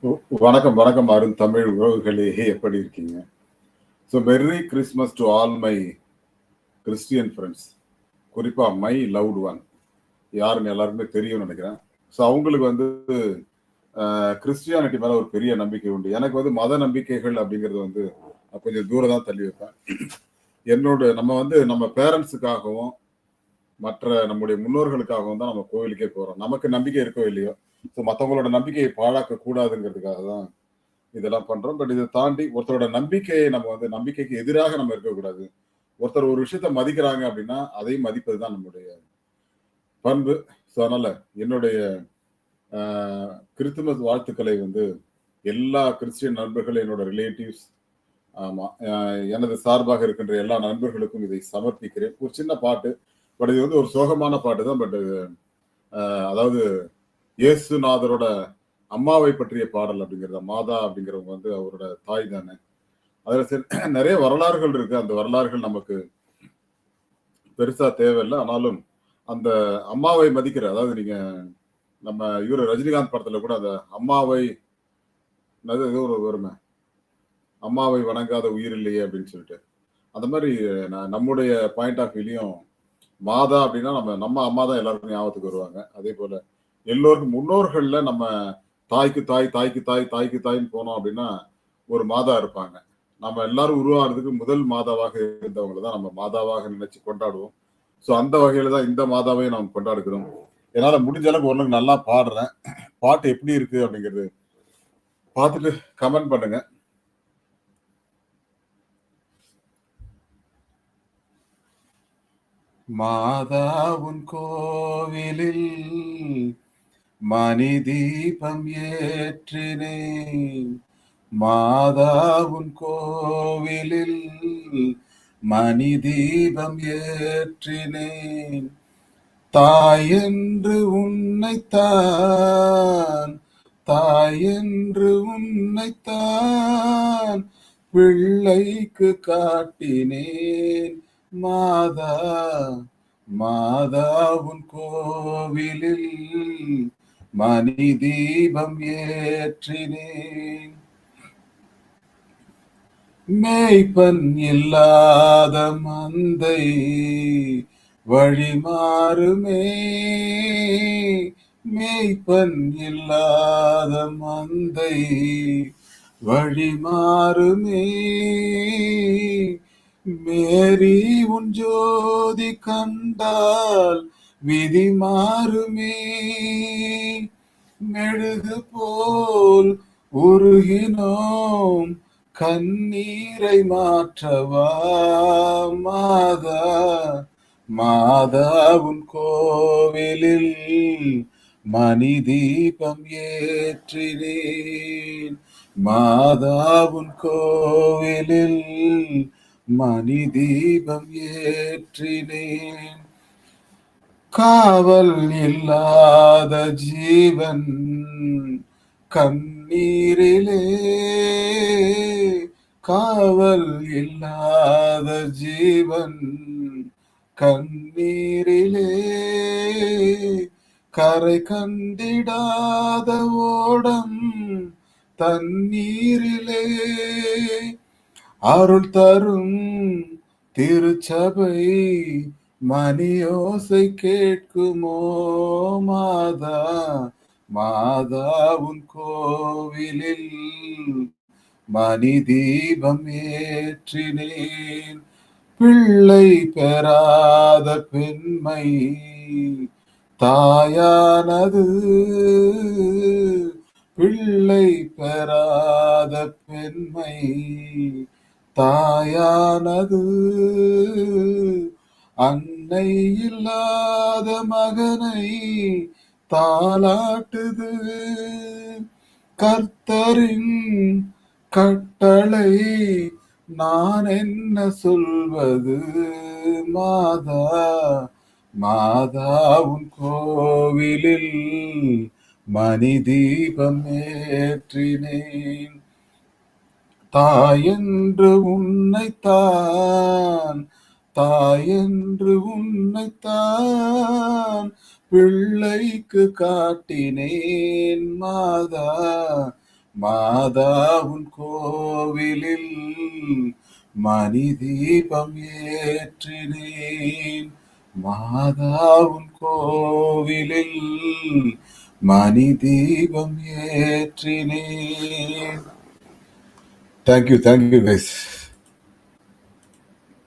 வணக்கம், வணக்கம் அருண் தமிழ் உறவுகளே! எப்படி இருக்கீங்க? So merry Christmas to all my Christian friends. குறிப்பா மை லவ்ட் ஒன். யாருன்னு எல்லாருக்குமே தெரியும்னு நெனைக்கிறேன். ஸோ அவங்களுக்கு வந்து கிறிஸ்டியானிட்டி மேல ஒரு பெரிய நம்பிக்கை உண்டு. எனக்கு வந்து மத நம்பிக்கைகள் அப்படிங்கிறது வந்து கொஞ்சம் தூரம் தான் தள்ளி வைப்பேன். நம்ம வந்து நம்ம பேரண்ட்ஸுக்காகவும், மற்ற நம்முடைய முன்னோர்களுக்காகவும் தான் நம்ம கோவிலுக்கே போறோம். நமக்கு நம்பிக்கை இருக்கோ இல்லையோ, ஸோ மத்தவங்களோட நம்பிக்கையை பாழாக்க கூடாதுங்கிறதுக்காக தான் இதெல்லாம் பண்றோம். பட் இத தாண்டி ஒருத்தரோட நம்பிக்கையை நம்ம வந்து நம்பிக்கைக்கு எதிராக நம்ம இருக்கக்கூடாது. ஒருத்தர் ஒரு விஷயத்த மதிக்கிறாங்க அப்படின்னா, அதையும் மதிப்பது தான் நம்முடைய பண்பு. ஸோ அதனால என்னுடைய அ கிறிஸ்துமஸ் வாழ்த்துக்களை வந்து எல்லா கிறிஸ்டியன் நண்பர்கள், என்னோட ரிலேட்டிவ்ஸ், ஆமா, எனது சார்பாக இருக்கின்ற எல்லா நண்பர்களுக்கும் இதை சமர்ப்பிக்கிறேன். ஒரு சின்ன பாட்டு. பட் இது வந்து ஒரு சோகமான பாட்டு தான். பட் அதாவது இயேசுநாதரோட அம்மாவை பற்றிய பாடல் அப்படிங்கிறது. மாதா அப்படிங்கிறவங்க வந்து அவரோட தாய் தானே. அதுல நெறைய வரலாறுகள் இருக்கு. அந்த வரலாறுகள் நமக்கு பெருசா தேவையில்ல. ஆனாலும் அந்த அம்மாவை மதிக்கிற, அதாவது நீங்க நம்ம இவரு ரஜினிகாந்த் படத்துல கூட அந்த அம்மாவை என்னது ஏதோ ஒரு வருமே. "அம்மாவை வணங்காத உயிர் இல்லையே" அப்படின்னு சொல்லிட்டு. அந்த மாரி நம்முடைய பாயிண்ட் ஆஃப் வியூலயும் மாதா அப்படின்னா நம்ம நம்ம அம்மா தான் எல்லாருக்கும் ஞாபகத்துக்கு வருவாங்க. அதேபோல எல்லோருக்கும் முன்னோர்கள்ல நம்ம தாய்க்கு தாய், தாய்க்கு தாய், தாய்க்கு தாய்ன்னு போனோம் அப்படின்னா, ஒரு மாதா இருப்பாங்க. நம்ம எல்லாரும் உருவாகுறதுக்கு முதல் மாதாவாக இருந்தவங்கள தான் நம்ம மாதாவாக நினைச்சு கொண்டாடுவோம். ஸோ அந்த வகையில தான் இந்த மாதாவை நாம் கொண்டாடுகிறோம். என்னால முடிஞ்ச அளவுக்கு ஓரளவுக்கு நல்லா பாடுறேன். பாட்டு எப்படி இருக்கு அப்படிங்கிறது பார்த்துட்டு கமெண்ட் பண்ணுங்க. மாதா உன் கோவிலில் மணி தீபம் ஏற்றினேன். மாதா உன் கோவிலில் மணி தீபம் ஏற்றினேன். தாயென்று உன்னைத்தான், தாயென்று உன்னைத்தான் பிள்ளைக்கு காட்டினேன். மாதா, மாதா உன் கோவிலில் மணி தீபம் ஏற்றினேன். மேய்ப்பன் இல்லாத மந்தை வழிமாறுமே, மேய்ப்பன் இல்லாத மந்தை வழிமாறுமே. மேரி உன் ஜோதி கண்டால் விதி மாறுமே. மெழுகு போல் உருகினோம், கண்ணீரை மாற்றவா. மாதா, மாதா உன் கோவிலில் மணி தீபம் ஏற்றினேன். மாதா உன் கோவிலில் மணி தீபம் ஏற்றினேன். காவல் இல்லாத ஜீவன் கண்ணீரிலே, காவல் இல்லாத ஜீவன் கண்ணீரிலே, கரை கண்டிடாத ஓடம் தண்ணீரிலே. அருள் தரும் திருச்சபை மணியோசை கேட்குமோ. மாதா, மாதா உன் கோவிலில் மணி தீபம் ஏற்றினேன். பிள்ளை பெறாத பெண்மை தாயானது, பிள்ளை பெறாத பெண்மை தாயானது. அன்னை இல்லாத மகனை தாலாட்டுது. கர்த்தரின் கட்டளை நான் என்ன சொல்வது. மாதா, மாதா உன் கோவிலில் மணி தீபம் ஏற்றினேன். தாயென்று உன்னைத்தான், தாயென்று உன்னைத்தான் பிள்ளைக்கு காட்டினேன். மாதா, மாதா உன் கோவிலில் மணி தீபம் ஏற்றினேன். மாதா உன் கோவிலில் மணி தீபம் ஏற்றினேன். Thank you guys.